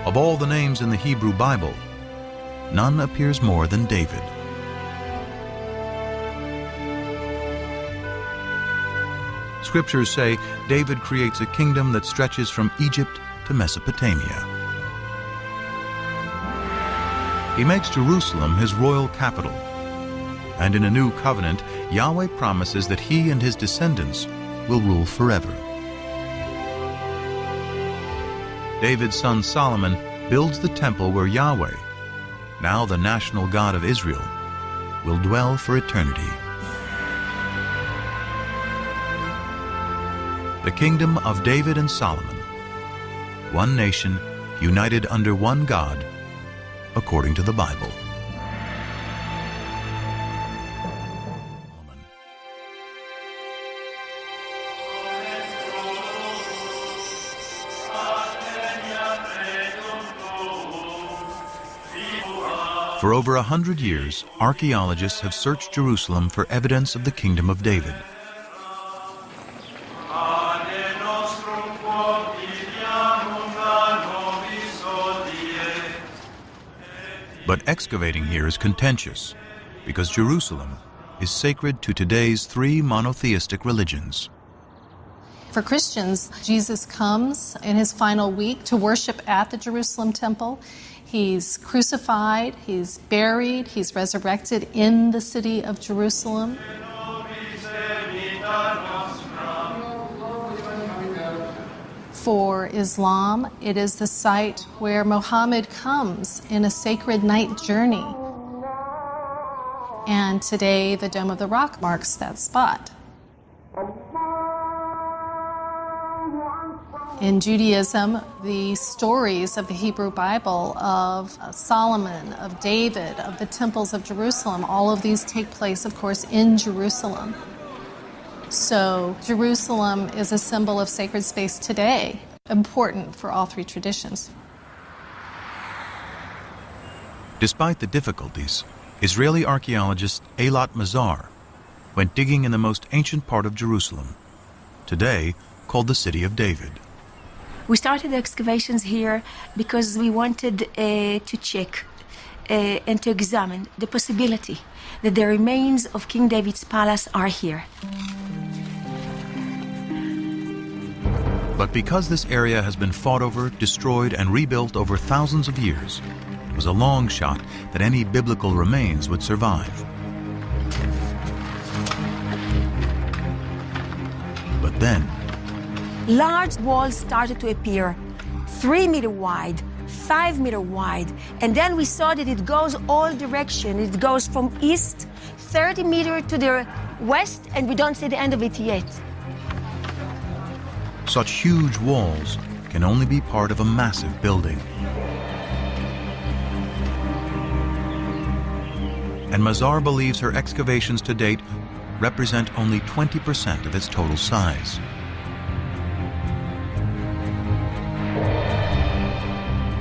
Of all the names in the Hebrew Bible, none appears more than David. Scriptures say David creates a kingdom that stretches from Egypt to Mesopotamia. He makes Jerusalem his royal capital, and in a new covenant, Yahweh promises that he and his descendants will rule forever. David's son Solomon builds the temple where Yahweh, now the national God of Israel, will dwell for eternity. The kingdom of David and Solomon, one nation united under one God, according to the Bible. For over 100 years, archaeologists have searched Jerusalem for evidence of the kingdom of David. But excavating here is contentious, because Jerusalem is sacred to today's three monotheistic religions. For Christians, Jesus comes in his final week to worship at the Jerusalem temple. He's crucified, he's buried, he's resurrected in the city of Jerusalem. For Islam, it is the site where Muhammad comes in a sacred night journey. And today, the Dome of the Rock marks that spot. In Judaism, the stories of the Hebrew Bible of Solomon, of David, of the temples of Jerusalem, all of these take place, of course, in Jerusalem. So Jerusalem is a symbol of sacred space today, important for all three traditions. Despite the difficulties, Israeli archaeologist Eilat Mazar went digging in the most ancient part of Jerusalem, today called the City of David. We started the excavations here because we wanted to check and to examine the possibility that the remains of King David's palace are here. But because this area has been fought over, destroyed, and rebuilt over thousands of years, it was a long shot that any biblical remains would survive. But then, large walls started to appear, 3 meter wide, 5 meter wide, and then we saw that it goes all directions. It goes from east, 30 meters to the west, and we don't see the end of it yet. Such huge walls can only be part of a massive building. And Mazar believes her excavations to date represent only 20% of its total size.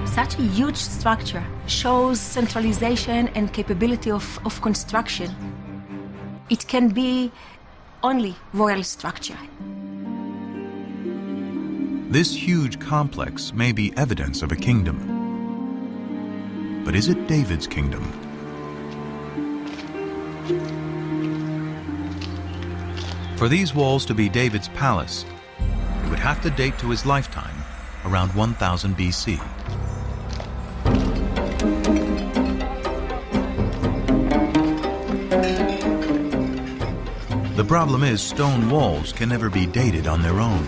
Such a huge structure shows centralization and capability of construction. It can be only royal structure. This huge complex may be evidence of a kingdom. But is it David's kingdom? For these walls to be David's palace, it would have to date to his lifetime, around 1000 BC. The problem is stone walls can never be dated on their own.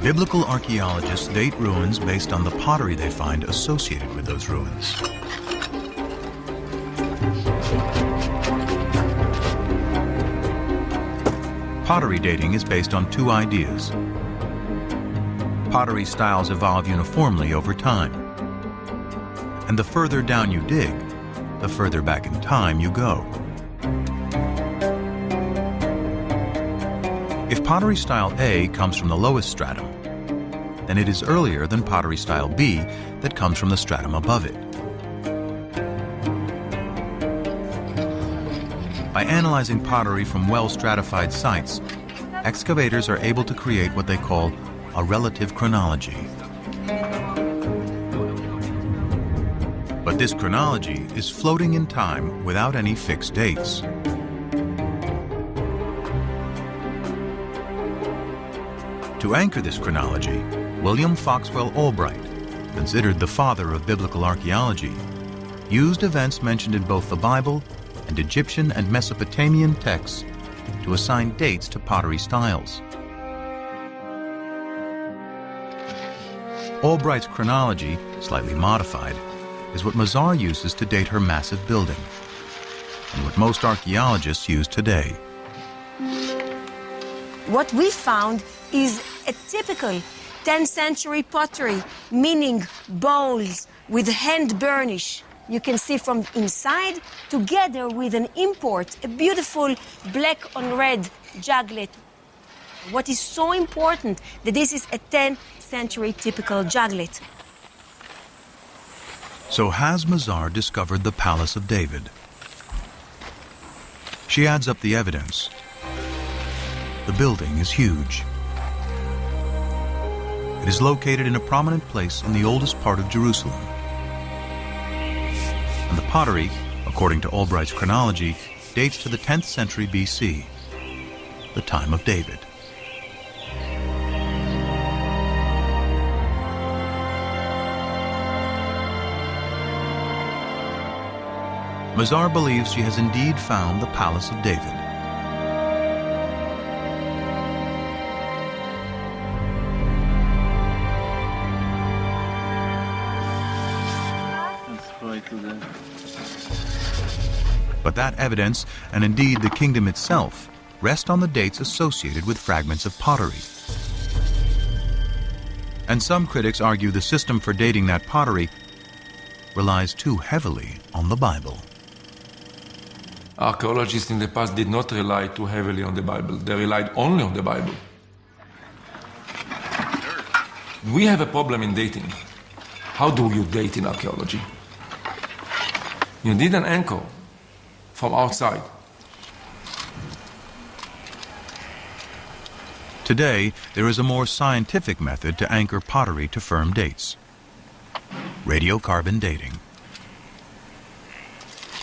Biblical archaeologists date ruins based on the pottery they find associated with those ruins. Pottery dating is based on two ideas. Pottery styles evolve uniformly over time. And the further down you dig, the further back in time you go. If pottery style A comes from the lowest stratum, then it is earlier than pottery style B that comes from the stratum above it. By analyzing pottery from well-stratified sites, excavators are able to create what they call a relative chronology. But this chronology is floating in time without any fixed dates. To anchor this chronology, William Foxwell Albright, considered the father of biblical archaeology, used events mentioned in both the Bible and Egyptian and Mesopotamian texts to assign dates to pottery styles. Albright's chronology, slightly modified, is what Mazar uses to date her massive building, and what most archaeologists use today. What we found is a typical 10th century pottery, meaning bowls with hand burnish. You can see from inside, together with an import, a beautiful black on red juglet. What is so important that this is a 10th century typical juglet. So has Mazar discovered the Palace of David? She adds up the evidence. The building is huge. It is located in a prominent place in the oldest part of Jerusalem. And the pottery, according to Albright's chronology, dates to the 10th century BC, the time of David. Mazar believes she has indeed found the Palace of David. But that evidence, and indeed the kingdom itself, rest on the dates associated with fragments of pottery. And some critics argue the system for dating that pottery relies too heavily on the Bible. Archaeologists in the past did not rely too heavily on the Bible. They relied only on the Bible. We have a problem in dating. How do you date in archaeology? You need an anchor from outside. Today, there is a more scientific method to anchor pottery to firm dates: radiocarbon dating.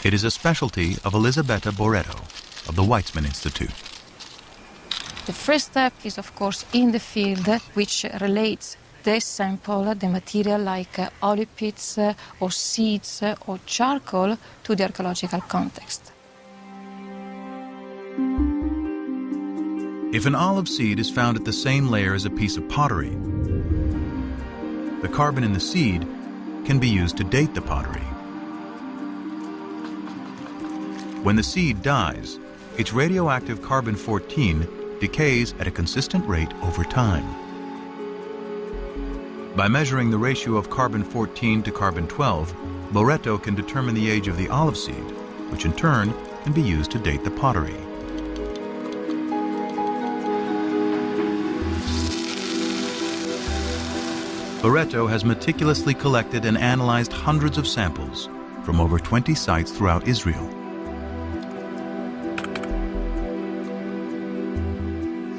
It is a specialty of Elisabetta Boretto of the Weizmann Institute. The first step is, of course, in the field, which relates the sample, the material like olive pits or seeds or charcoal to the archaeological context. If an olive seed is found at the same layer as a piece of pottery, the carbon in the seed can be used to date the pottery. When the seed dies, its radioactive carbon-14 decays at a consistent rate over time. By measuring the ratio of carbon-14 to carbon-12, Boretto can determine the age of the olive seed, which in turn can be used to date the pottery. Boretto has meticulously collected and analyzed hundreds of samples from over 20 sites throughout Israel.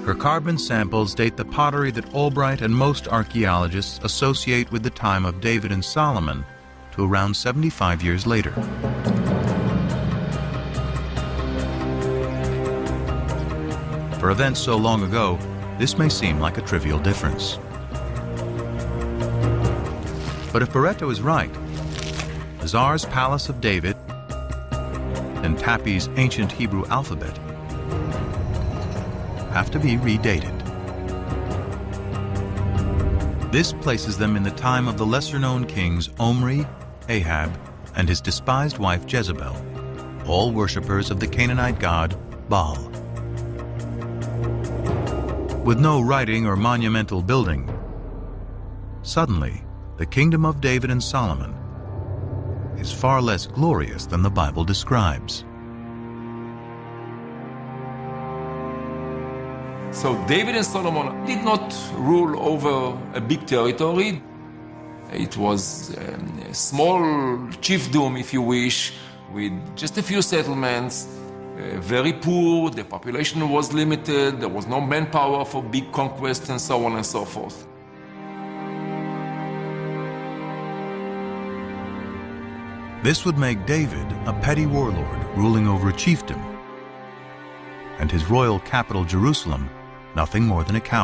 Her carbon samples date the pottery that Albright and most archaeologists associate with the time of David and Solomon to around 75 years later. For events so long ago, this may seem like a trivial difference. But if Boretto is right, Mazar's Palace of David and Tappy's ancient Hebrew alphabet have to be redated. This places them in the time of the lesser-known kings Omri, Ahab, and his despised wife Jezebel, all worshippers of the Canaanite god Baal. With no writing or monumental building, suddenly the kingdom of David and Solomon is far less glorious than the Bible describes. So David and Solomon did not rule over a big territory. It was a small chiefdom, if you wish, with just a few settlements, very poor, the population was limited, there was no manpower for big conquests and so on and so forth. This would make David a petty warlord ruling over a chiefdom, and his royal capital, Jerusalem, nothing more than a cow.